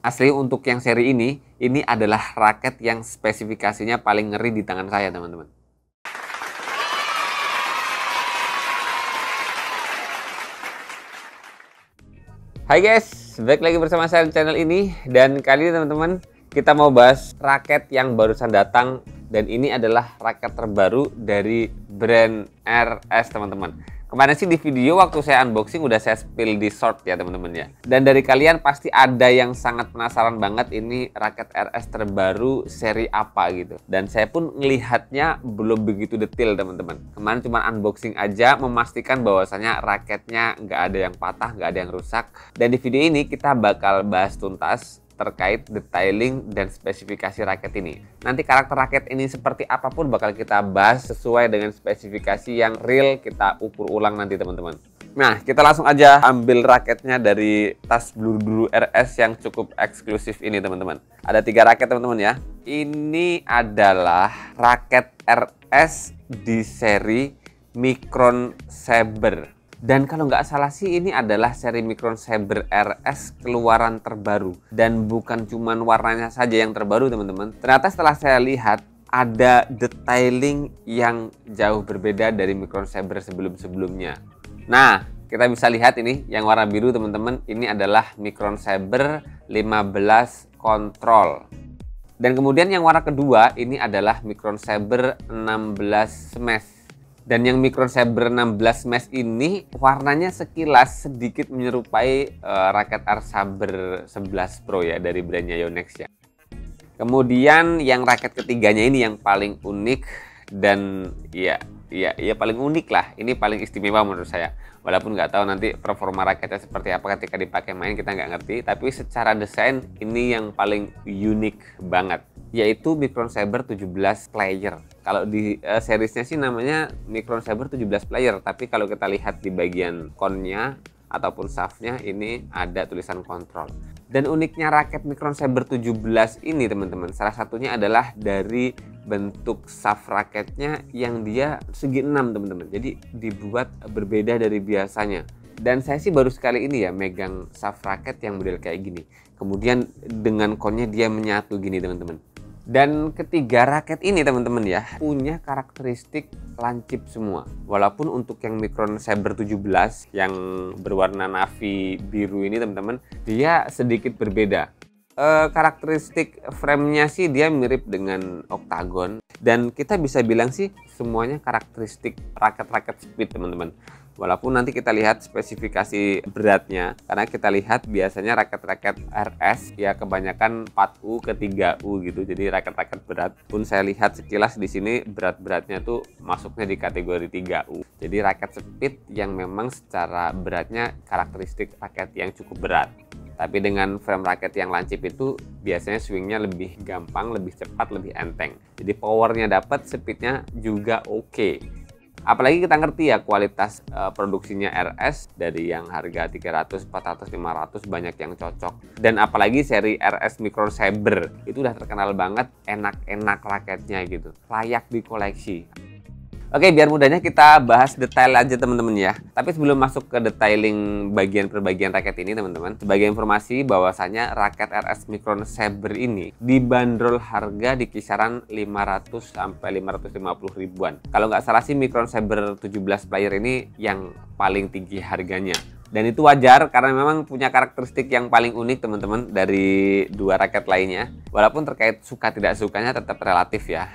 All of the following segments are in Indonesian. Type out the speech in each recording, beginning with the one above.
Asli untuk yang seri ini adalah raket yang spesifikasinya paling ngeri di tangan saya, teman-teman. Hai guys, balik lagi bersama saya di channel ini. Dan kali ini teman-teman, kita mau bahas raket yang barusan datang. Dan ini adalah raket terbaru dari brand RS, teman-teman. Kemarin sih di video waktu saya unboxing udah saya spill di short ya teman-teman ya. Dan dari kalian pasti ada yang sangat penasaran banget ini raket RS terbaru seri apa gitu. Dan saya pun ngelihatnya belum begitu detail teman-teman. Kemarin cuma unboxing aja memastikan bahwasanya raketnya nggak ada yang patah, nggak ada yang rusak. Dan di video ini kita bakal bahas tuntas terkait detailing dan spesifikasi raket ini. Nanti karakter raket ini seperti apapun bakal kita bahas sesuai dengan spesifikasi yang real kita ukur ulang nanti teman-teman. Nah, kita langsung aja ambil raketnya dari tas Bluru RS yang cukup eksklusif ini teman-teman. Ada 3 raket teman-teman ya. Ini adalah raket RS di seri Micron Saber. Dan kalau nggak salah sih ini adalah seri Micron Saber RS keluaran terbaru. Dan bukan cuman warnanya saja yang terbaru teman-teman. Ternyata setelah saya lihat ada detailing yang jauh berbeda dari Micron Saber sebelum-sebelumnya. Nah, kita bisa lihat ini yang warna biru teman-teman. Ini adalah Micron Saber 15 Control. Dan kemudian yang warna kedua ini adalah Micron Saber 16 Smash. Dan yang Micron Saber 16 Smash ini warnanya sekilas sedikit menyerupai raket R Saber 11 Pro ya dari brandnya Yonex ya. Kemudian yang raket ketiganya ini yang paling unik dan ya paling unik lah. Ini paling istimewa menurut saya. Walaupun nggak tahu nanti performa raketnya seperti apa ketika dipakai main kita nggak ngerti. Tapi secara desain ini yang paling unik banget. Yaitu Micron Saber 17 player. Kalau di seriesnya sih namanya Micron Saber 17 player. Tapi kalau kita lihat di bagian connya ataupun shaftnya ini ada tulisan kontrol. Dan uniknya raket Micron Saber 17 ini teman-teman, salah satunya adalah dari bentuk shaft raketnya yang dia segi 6 teman-teman. Jadi dibuat berbeda dari biasanya. Dan saya sih baru sekali ini ya megang shaft raket yang model kayak gini. Kemudian dengan connya dia menyatu gini teman-teman. Dan ketiga raket ini teman-teman ya punya karakteristik lancip semua. Walaupun untuk yang Micron Saber 17 yang berwarna navy biru ini teman-teman, dia sedikit berbeda. Karakteristik framenya sih dia mirip dengan Octagon. Dan kita bisa bilang sih semuanya karakteristik raket-raket speed teman-teman. Walaupun nanti kita lihat spesifikasi beratnya, karena kita lihat biasanya raket-raket RS ya kebanyakan 4U ke 3U gitu. Jadi raket-raket berat pun saya lihat sekilas di sini berat-beratnya tuh masuknya di kategori 3U. Jadi raket speed yang memang secara beratnya karakteristik raket yang cukup berat. Tapi dengan frame raket yang lancip itu biasanya swingnya lebih gampang, lebih cepat, lebih enteng. Jadi powernya dapat, speednya juga oke. Apalagi kita ngerti ya kualitas produksinya RS dari yang harga 300, 400, 500 banyak yang cocok. Dan apalagi seri RS Micron Saber itu udah terkenal banget enak-enak raketnya gitu. Layak dikoleksi. Oke, biar mudahnya kita bahas detail aja teman-teman ya. Tapi sebelum masuk ke detailing bagian per bagian raket ini teman-teman, sebagai informasi bahwasanya raket RS Micron Saber ini dibanderol harga di kisaran 500 sampai 550 ribuan. Kalau nggak salah sih Micron Saber 17 player ini yang paling tinggi harganya. Dan itu wajar karena memang punya karakteristik yang paling unik teman-teman dari dua raket lainnya. Walaupun terkait suka tidak sukanya tetap relatif ya.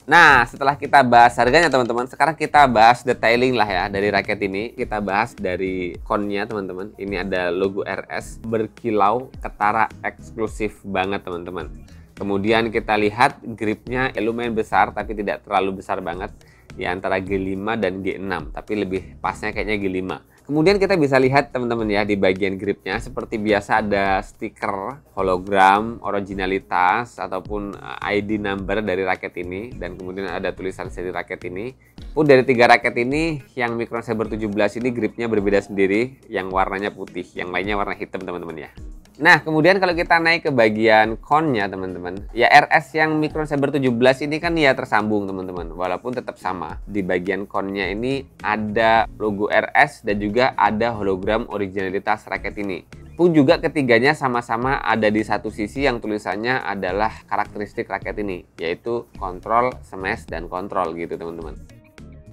Nah, setelah kita bahas harganya teman-teman, sekarang kita bahas detailing lah ya dari raket ini. Kita bahas dari connya teman-teman. Ini ada logo RS berkilau ketara eksklusif banget teman-teman. Kemudian kita lihat gripnya lumayan besar tapi tidak terlalu besar banget. Ya antara G5 dan G6, tapi lebih pasnya kayaknya G5. Kemudian kita bisa lihat teman-teman ya di bagian gripnya seperti biasa ada stiker hologram, originalitas ataupun ID number dari raket ini dan kemudian ada tulisan seri raket ini. Pun dari 3 raket ini yang Micron Saber 17 ini gripnya berbeda sendiri, yang warnanya putih, yang lainnya warna hitam teman-teman ya. Nah, kemudian kalau kita naik ke bagian connya teman-teman, ya RS yang Micron Saber 17 ini kan ya tersambung teman-teman, walaupun tetap sama. Di bagian connya ini ada logo RS dan juga ada hologram originalitas raket ini. Pun juga ketiganya sama-sama ada di satu sisi yang tulisannya adalah karakteristik raket ini, yaitu kontrol, smash, dan kontrol gitu teman-teman.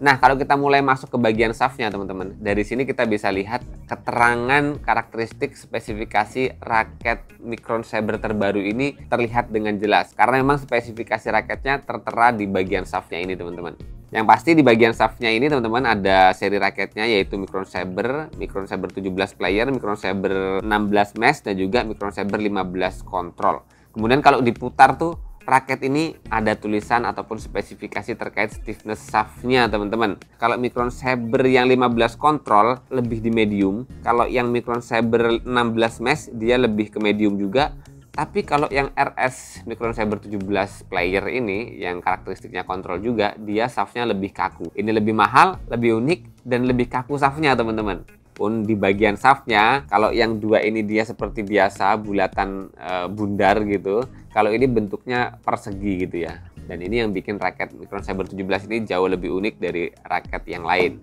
Nah, kalau kita mulai masuk ke bagian shaftnya teman-teman, dari sini kita bisa lihat keterangan karakteristik spesifikasi raket Micron Saber terbaru ini terlihat dengan jelas. Karena memang spesifikasi raketnya tertera di bagian shaftnya ini teman-teman. Yang pasti di bagian shaftnya ini teman-teman ada seri raketnya yaitu Micron Saber 17 player, Micron Saber 16 mesh, dan juga Micron Saber 15 kontrol. Kemudian kalau diputar tuh, raket ini ada tulisan ataupun spesifikasi terkait stiffness shaftnya teman-teman. Kalau Micron Saber yang 15 kontrol lebih di medium, kalau yang Micron Saber 16 mesh dia lebih ke medium juga. Tapi kalau yang RS Micron Saber 17 player ini yang karakteristiknya kontrol juga, dia shaftnya lebih kaku. Ini lebih mahal, lebih unik, dan lebih kaku shaftnya teman-teman. Pun di bagian shaftnya, kalau yang dua ini dia seperti biasa bulatan bundar gitu, kalau ini bentuknya persegi gitu ya. Dan ini yang bikin raket Micron Saber 17 ini jauh lebih unik dari raket yang lain.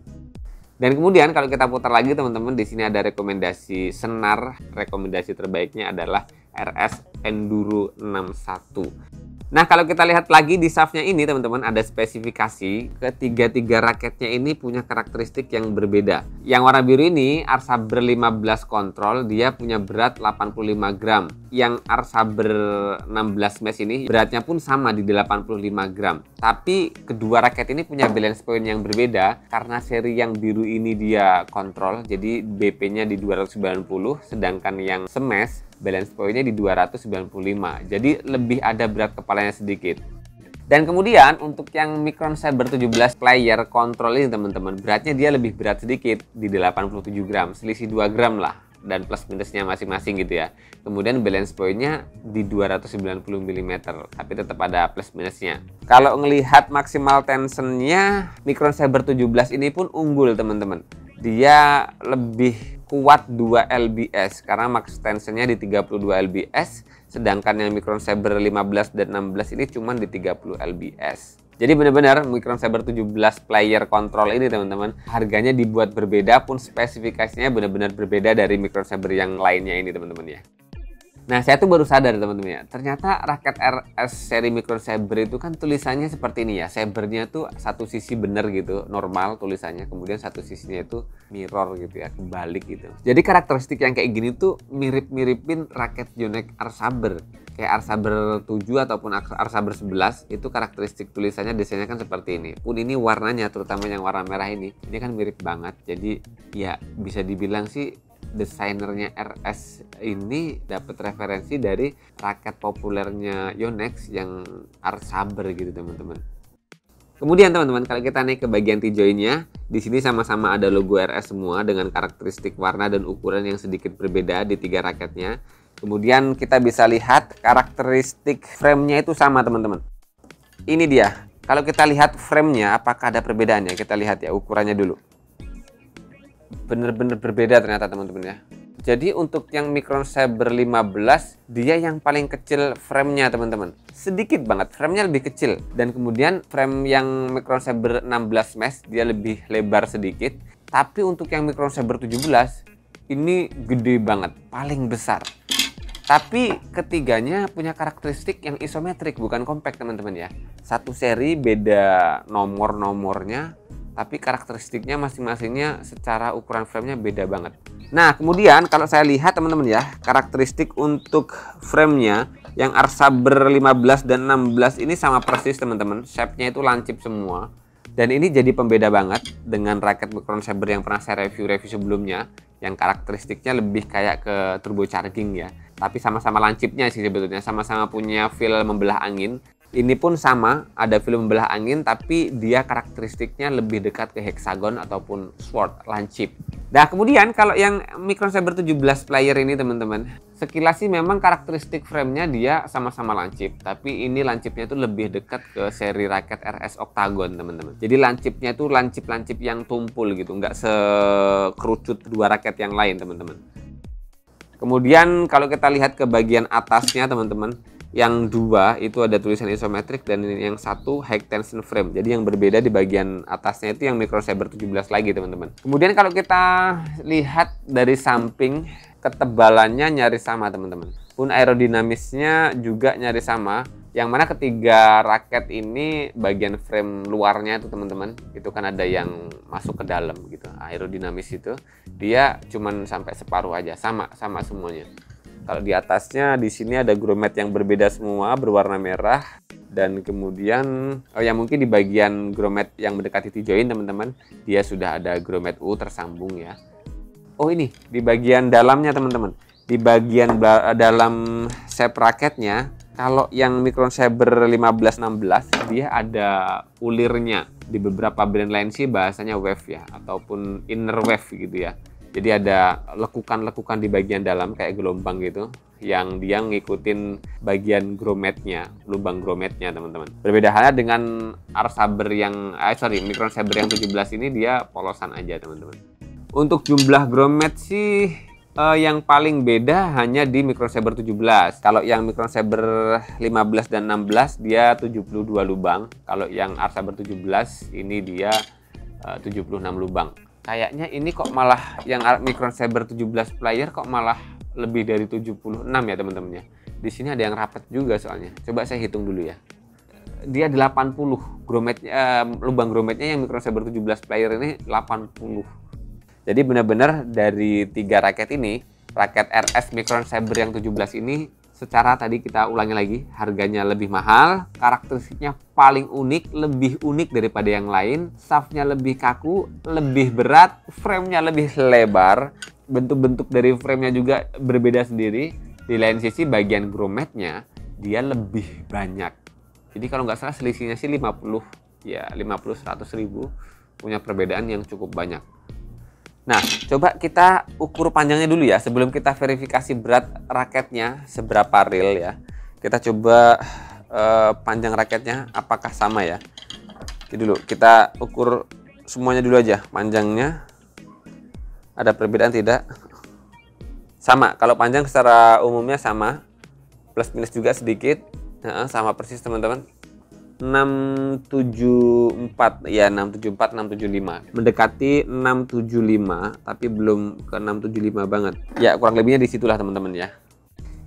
Dan kemudian kalau kita putar lagi teman-teman, di sini ada rekomendasi senar. Rekomendasi terbaiknya adalah RS Enduro 61. Nah, kalau kita lihat lagi di shaftnya ini teman-teman, ada spesifikasi. Ketiga-tiga raketnya ini punya karakteristik yang berbeda. Yang warna biru ini R-Saber 15 kontrol, dia punya berat 85 gram. Yang R-Saber 16 mesh ini beratnya pun sama di 85 gram. Tapi kedua raket ini punya balance point yang berbeda. Karena seri yang biru ini dia kontrol, jadi BP-nya di 290, sedangkan yang smash balance point-nya di 295. Jadi lebih ada berat kepalanya sedikit. Dan kemudian untuk yang Micron Saber 17 player kontrol ini teman-tean, beratnya dia lebih berat sedikit di 87 gram, selisih 2 gram lah, dan plus minusnya masing-masing gitu ya. Kemudian balance point-nya di 290 mm, tapi tetap ada plus minusnya. Kalau ngelihat maksimal tensionnya, Micron Saber 17 ini pun unggul teman-teman. Dia lebih kuat 2 lbs karena max tensionnya di 32 lbs, sedangkan yang Micron Saber 15 dan 16 ini cuma di 30 lbs. Jadi benar-benar Micron Saber 17 player control ini teman-teman, harganya dibuat berbeda pun spesifikasinya benar-benar berbeda dari Micron Saber yang lainnya ini teman-teman ya. Nah, saya tuh baru sadar teman-teman ya, ternyata raket RS seri Micron Saber itu kan tulisannya seperti ini ya. Sabernya tuh satu sisi bener gitu, normal tulisannya, kemudian satu sisinya itu mirror gitu ya, kebalik gitu. Jadi karakteristik yang kayak gini tuh mirip-miripin raket Yonex R-Saber. Kayak R-Saber 7 ataupun R-Saber 11, itu karakteristik tulisannya desainnya kan seperti ini. Pun ini warnanya, terutama yang warna merah ini kan mirip banget. Jadi ya bisa dibilang sih desainernya RS ini dapat referensi dari raket populernya Yonex yang R-Saber gitu teman-teman. Kemudian teman-teman, kalau kita naik ke bagian T-joinnya, di sini sama-sama ada logo RS semua dengan karakteristik warna dan ukuran yang sedikit berbeda di tiga raketnya. Kemudian kita bisa lihat karakteristik frame-nya itu sama teman-teman. Ini dia. Kalau kita lihat frame-nya, apakah ada perbedaannya? Kita lihat ya ukurannya dulu. Bener-bener berbeda ternyata teman-teman ya. Jadi untuk yang Micron Saber 15, dia yang paling kecil frame-nya teman-teman. Sedikit banget, frame-nya lebih kecil. Dan kemudian frame yang Micron Saber 16 mesh, dia lebih lebar sedikit. Tapi untuk yang Micron Saber 17, ini gede banget, paling besar. Tapi ketiganya punya karakteristik yang isometrik, bukan compact teman-teman ya. Satu seri beda nomor-nomornya, tapi karakteristiknya masing-masingnya secara ukuran frame-nya beda banget. Nah, kemudian kalau saya lihat teman-teman ya, karakteristik untuk frame-nya yang R-Saber 15 dan 16 ini sama persis teman-teman. Shape-nya itu lancip semua. Dan ini jadi pembeda banget dengan raket Micron Saber yang pernah saya review sebelumnya, yang karakteristiknya lebih kayak ke turbocharging ya. Tapi sama-sama lancipnya sih sebetulnya, sama-sama punya feel membelah angin. Ini pun sama, ada film membelah angin, tapi dia karakteristiknya lebih dekat ke hexagon ataupun sword, lancip. Nah, kemudian kalau yang Micron Saber 17 player ini teman-teman, sekilas sih memang karakteristik frame-nya dia sama-sama lancip, tapi ini lancipnya itu lebih dekat ke seri raket RS Octagon teman-teman. Jadi lancipnya itu lancip-lancip yang tumpul gitu, nggak sekerucut dua raket yang lain teman-teman. Kemudian kalau kita lihat ke bagian atasnya teman-teman, yang dua itu ada tulisan isometric dan yang satu high tension frame. Jadi yang berbeda di bagian atasnya itu yang Micron Saber 17 lagi teman-teman. Kemudian kalau kita lihat dari samping, ketebalannya nyaris sama teman-teman. Pun aerodinamisnya juga nyaris sama. Yang mana ketiga raket ini bagian frame luarnya itu teman-teman, itu kan ada yang masuk ke dalam gitu. Aerodinamis itu dia cuman sampai separuh aja, sama semuanya. Kalau di atasnya di sini ada grommet yang berbeda semua, berwarna merah, dan kemudian yang mungkin di bagian grommet yang mendekati T-joint teman-teman, dia sudah ada grommet U tersambung ya. Oh ini di bagian dalamnya teman-teman, di bagian dalam shape raketnya, kalau yang Micron Saber 1516 dia ada ulirnya. Di beberapa brand lain sih bahasanya wave ya, ataupun inner wave gitu ya. Jadi ada lekukan-lekukan di bagian dalam kayak gelombang gitu, yang dia ngikutin bagian grommetnya, lubang grommetnya teman-teman. Berbeda halnya dengan R-Saber Micron Saber yang 17 ini dia polosan aja teman-teman. Untuk jumlah grommet sih yang paling beda hanya di Micron Saber 17. Kalau yang Micron Saber 15 dan 16 dia 72 lubang. Kalau yang R-Saber 17 ini dia 76 lubang. Kayaknya ini kok malah yang Micron Saber 17 player kok malah lebih dari 76 ya teman-teman ya. Di sini ada yang rapat juga soalnya. Coba saya hitung dulu ya. Dia 80 grommetnya, lubang grommetnya yang Micron Saber 17 player ini 80. Jadi benar-benar dari 3 raket ini, raket RS Micron Saber yang 17 ini secara tadi kita ulangi lagi, harganya lebih mahal, karakteristiknya paling unik, lebih unik daripada yang lain, shaftnya lebih kaku, lebih berat, framenya lebih lebar, bentuk-bentuk dari framenya juga berbeda sendiri. Di lain sisi bagian grommetnya dia lebih banyak. Jadi kalau nggak salah selisihnya sih 50 100 ribu, punya perbedaan yang cukup banyak. Nah, coba kita ukur panjangnya dulu ya, sebelum kita verifikasi berat raketnya seberapa real ya. Kita coba panjang raketnya apakah sama ya. Jadi dulu kita ukur semuanya dulu aja, panjangnya ada perbedaan tidak? Sama, kalau panjang secara umumnya sama, plus minus juga sedikit, sama persis teman-teman. 674 ya, 674 675 mendekati 675 tapi belum ke 675 banget ya, kurang lebihnya disitulah teman-teman ya.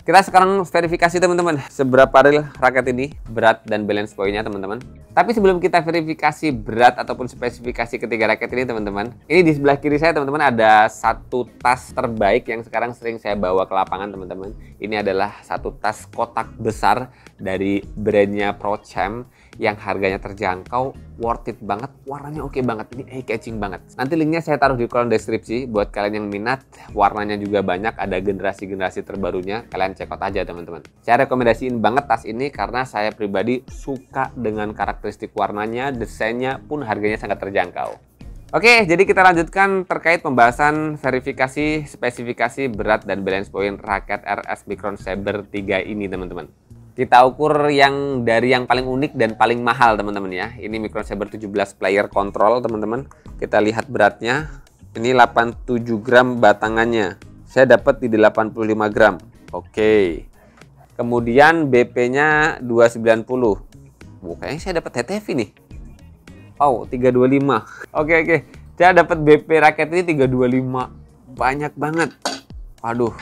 Kita sekarang verifikasi teman-teman seberapa real raket ini, berat dan balance point-nya teman-teman. Tapi sebelum kita verifikasi berat ataupun spesifikasi ketiga raket ini teman-teman, ini di sebelah kiri saya teman-teman ada satu tas terbaik yang sekarang sering saya bawa ke lapangan teman-teman. Ini adalah satu tas kotak besar dari brandnya ProChamp yang harganya terjangkau, worth it banget, warnanya oke banget, ini eye catching banget. Nanti linknya saya taruh di kolom deskripsi buat kalian yang minat. Warnanya juga banyak, ada generasi-generasi terbarunya, kalian check out aja teman-teman. Saya rekomendasiin banget tas ini karena saya pribadi suka dengan karakteristik warnanya, desainnya pun harganya sangat terjangkau. Oke, jadi kita lanjutkan terkait pembahasan verifikasi spesifikasi berat dan balance point raket RS Micron Saber 3 ini teman-teman. Kita ukur yang dari yang paling unik dan paling mahal teman-teman ya. Ini Micron Saber 17 player control teman-teman. Kita lihat beratnya. Ini 87 gram batangannya. Saya dapat di 85 gram. Oke. Kemudian BP-nya 290. Kayaknya saya dapat HTV nih. Oh, 325. Oke. Saya dapat BP raket ini 325. Banyak banget. Waduh.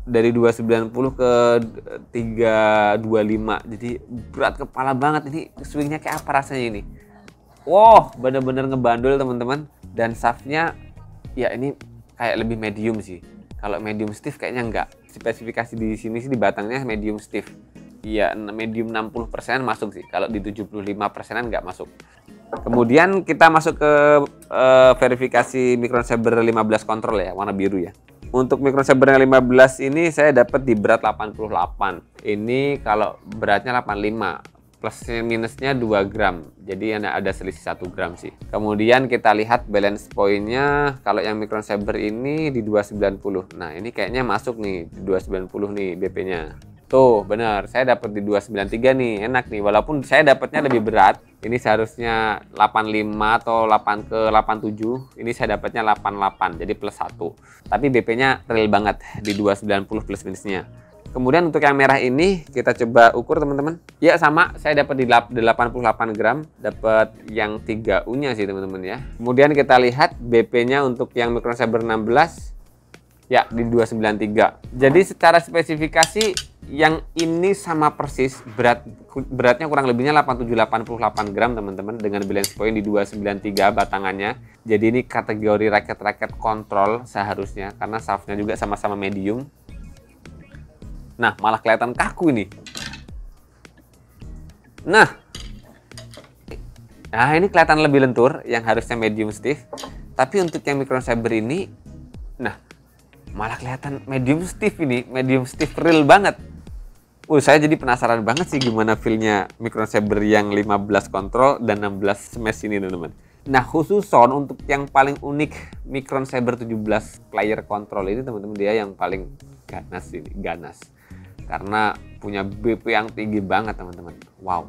Dari 290 ke 325, jadi berat kepala banget. Ini swingnya kayak apa rasanya ini? Wow, bener-bener ngebandul teman-teman. Dan shaftnya ya ini kayak lebih medium sih. Kalau medium stiff kayaknya enggak. Spesifikasi di sini sih di batangnya medium stiff. Iya, medium 60% masuk sih. Kalau di 75%-an nggak masuk. Kemudian kita masuk ke verifikasi Micron Saber 15 control ya, warna biru ya. Untuk Micron Saber yang 15 ini saya dapat di berat 88. Ini kalau beratnya 85, plus minusnya 2 gram. Jadi ada selisih 1 gram sih. Kemudian kita lihat balance point-nya. Kalau yang Micron Saber ini di 290. Nah, ini kayaknya masuk nih di 290 nih BP-nya. Tuh, bener. Saya dapat di 293 nih. Enak nih. Walaupun saya dapatnya lebih berat. Ini seharusnya 85 atau 8 ke 87. Ini saya dapatnya 88. Jadi plus 1. Tapi BP-nya real banget di 290 plus minusnya. Kemudian untuk yang merah ini kita coba ukur teman-teman. Ya sama, saya dapat di 88 gram. Dapat yang 3U-nya sih teman-teman ya. Kemudian kita lihat BP-nya untuk yang Microsaber 16. Ya, di 293. Jadi secara spesifikasi yang ini sama persis, beratnya kurang lebihnya 87-88 gram teman-teman, dengan balance point di 293 batangannya. Jadi ini kategori raket-raket kontrol seharusnya, karena shaftnya juga sama-sama medium. Nah, malah kelihatan kaku ini. Nah ini kelihatan lebih lentur, yang harusnya medium stiff. Tapi untuk yang Microsaber ini, nah malah kelihatan medium stiff ini, medium stiff real banget. Saya jadi penasaran banget sih gimana feel-nya Microsaber yang 15 kontrol dan 16 smash ini teman-teman. Nah khusus sound untuk yang paling unik Microsaber 17 player control ini teman-teman, dia yang paling ganas ini, ganas. Karena punya BP yang tinggi banget teman-teman. Wow.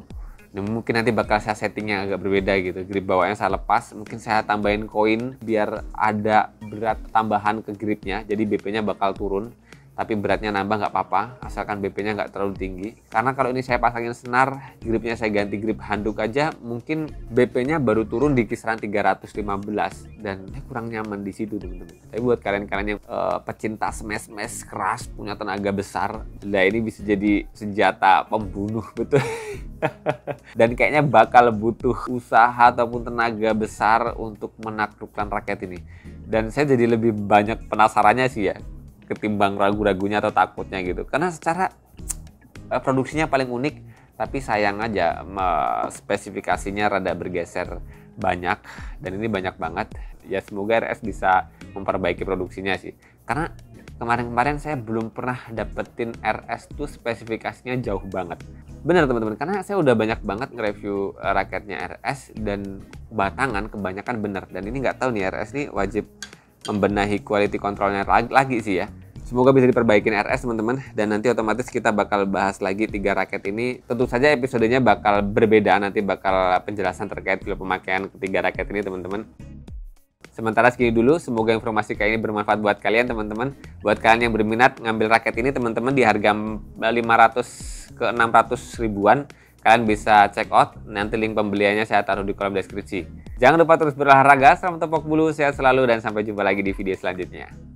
Nah, mungkin nanti bakal saya settingnya agak berbeda gitu. Grip bawahnya saya lepas, mungkin saya tambahin koin biar ada berat tambahan ke gripnya. Jadi BP-nya bakal turun. Tapi beratnya nambah nggak apa-apa, asalkan BP-nya nggak terlalu tinggi. Karena kalau ini saya pasangin senar, gripnya saya ganti grip handuk aja, mungkin BP-nya baru turun di kisaran 315 dan kurang nyaman di situ teman-teman. Tapi buat kalian-kalian yang pecinta smash keras, punya tenaga besar, nah ini bisa jadi senjata pembunuh betul. Dan kayaknya bakal butuh usaha ataupun tenaga besar untuk menaklukkan raket ini. Dan saya jadi lebih banyak penasarannya sih ya, ketimbang ragu-ragunya atau takutnya gitu. Karena secara produksinya paling unik, tapi sayang aja spesifikasinya rada bergeser banyak, dan ini banyak banget. Ya semoga RS bisa memperbaiki produksinya sih. Karena kemarin-kemarin saya belum pernah dapetin RS tuh spesifikasinya jauh banget. Bener teman-teman, karena saya udah banyak banget nge-review raketnya RS dan batangan kebanyakan bener. Dan ini nggak tahu nih, RS nih wajib membenahi quality controlnya lagi sih ya. Semoga bisa diperbaikin RS teman-teman, dan nanti otomatis kita bakal bahas lagi 3 raket ini. Tentu saja episodenya bakal berbeda, nanti bakal penjelasan terkait feel pemakaian ketiga raket ini teman-teman. Sementara segini dulu, semoga informasi kali ini bermanfaat buat kalian teman-teman. Buat kalian yang berminat ngambil raket ini teman-teman di harga 500 ke 600 ribuan, kalian bisa check out, nanti link pembeliannya saya taruh di kolom deskripsi. Jangan lupa terus berolahraga, selamat tepok bulu, sehat selalu, dan sampai jumpa lagi di video selanjutnya.